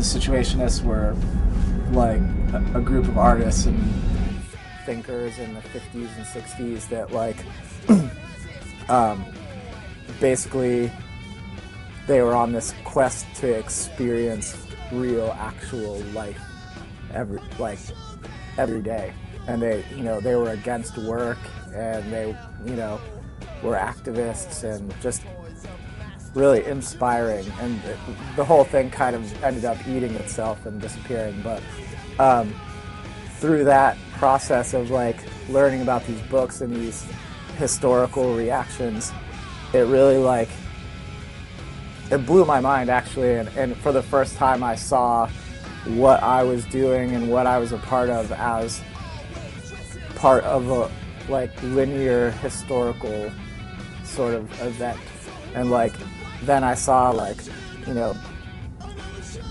Situationists were like a group of artists and thinkers in the 50s and 60s that like basically they were on this quest to experience real actual life every day, and they were against work, and they were activists and just really inspiring, and the whole thing kind of ended up eating itself and disappearing. But through that process of like learning about these books and these historical reactions, it really it blew my mind actually, and for the first time I saw what I was doing and what I was a part of as part of a like linear historical sort of event. And like then I saw like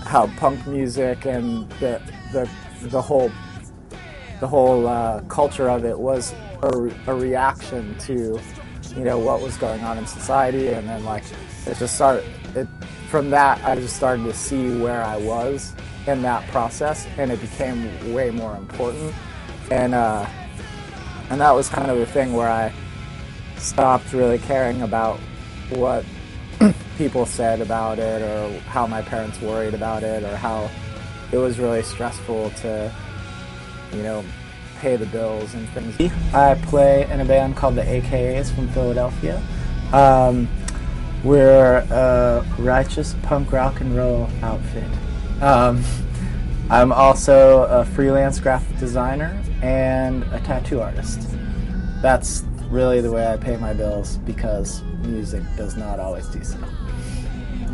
how punk music and the whole culture of it was a reaction to what was going on in society. And then like from that I just started to see where I was in that process, and it became way more important. And that was kind of the thing where I stopped really caring about what people said about it, or how my parents worried about it, or how it was really stressful to pay the bills and things. I play in a band called the AKAs from Philadelphia. We're a righteous punk rock and roll outfit. I'm also a freelance graphic designer and a tattoo artist. That's really the way I pay my bills, because music does not always do so.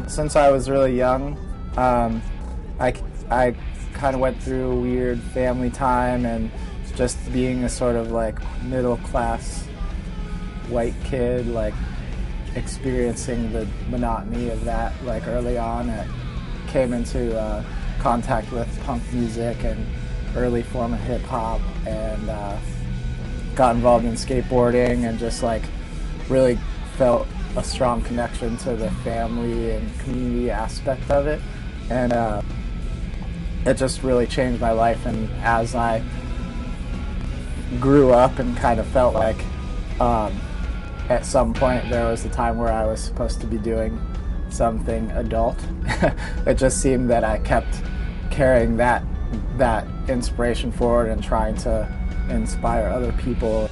Since I was really young, I kind of went through a weird family time, and just being a sort of like middle class white kid, like experiencing the monotony of that like early on. I came into contact with punk music and early form of hip hop, and got involved in skateboarding, and just like really felt a strong connection to the family and community aspect of it, and it just really changed my life. And as I grew up and kind of felt like at some point there was a time where I was supposed to be doing something adult, it just seemed that I kept carrying that inspiration forward and trying to inspire other people.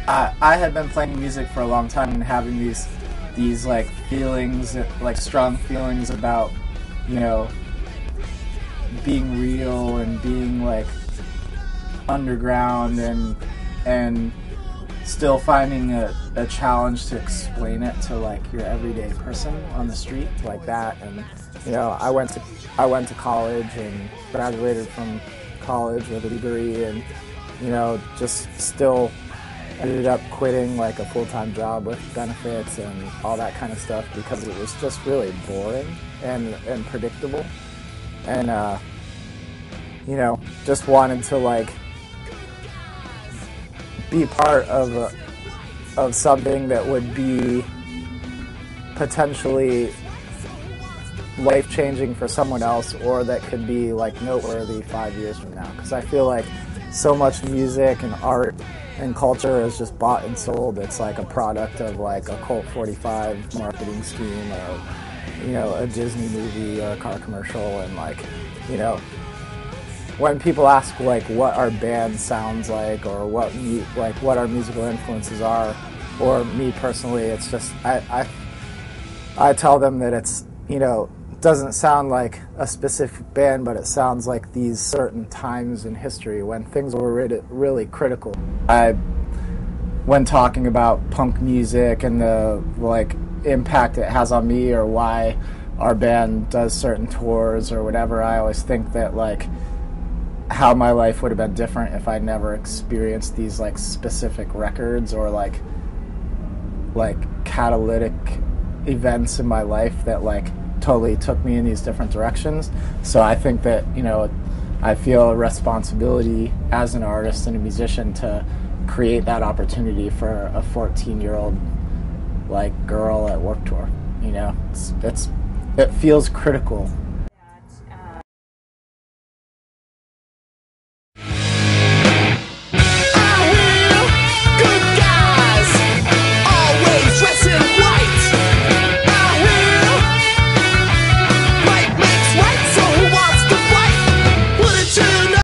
I had been playing music for a long time and having these like feelings, like strong feelings about being real and being like underground, and still finding a challenge to explain it to like your everyday person on the street like that. And I went to college and graduated from college with a degree, and just still ended up quitting like a full-time job with benefits and all that kind of stuff, because it was just really boring and predictable, and just wanted to like be part of something that would be potentially life-changing for someone else, or that could be like noteworthy 5 years from now. Because I feel like so much music and art and culture is just bought and sold. It's like a product of like a Colt 45 marketing scheme, or a Disney movie or a car commercial. And like when people ask like what our band sounds like, or what our musical influences are, or me personally, it's just I tell them that it's doesn't sound like a specific band, but it sounds like these certain times in history when things were really critical. When talking about punk music and the like impact it has on me, or why our band does certain tours or whatever, I always think that like how my life would have been different if I never experienced these like specific records, or like catalytic events in my life that like totally took me in these different directions. So I think that I feel a responsibility as an artist and a musician to create that opportunity for a 14-year-old like girl at Warped Tour. It feels critical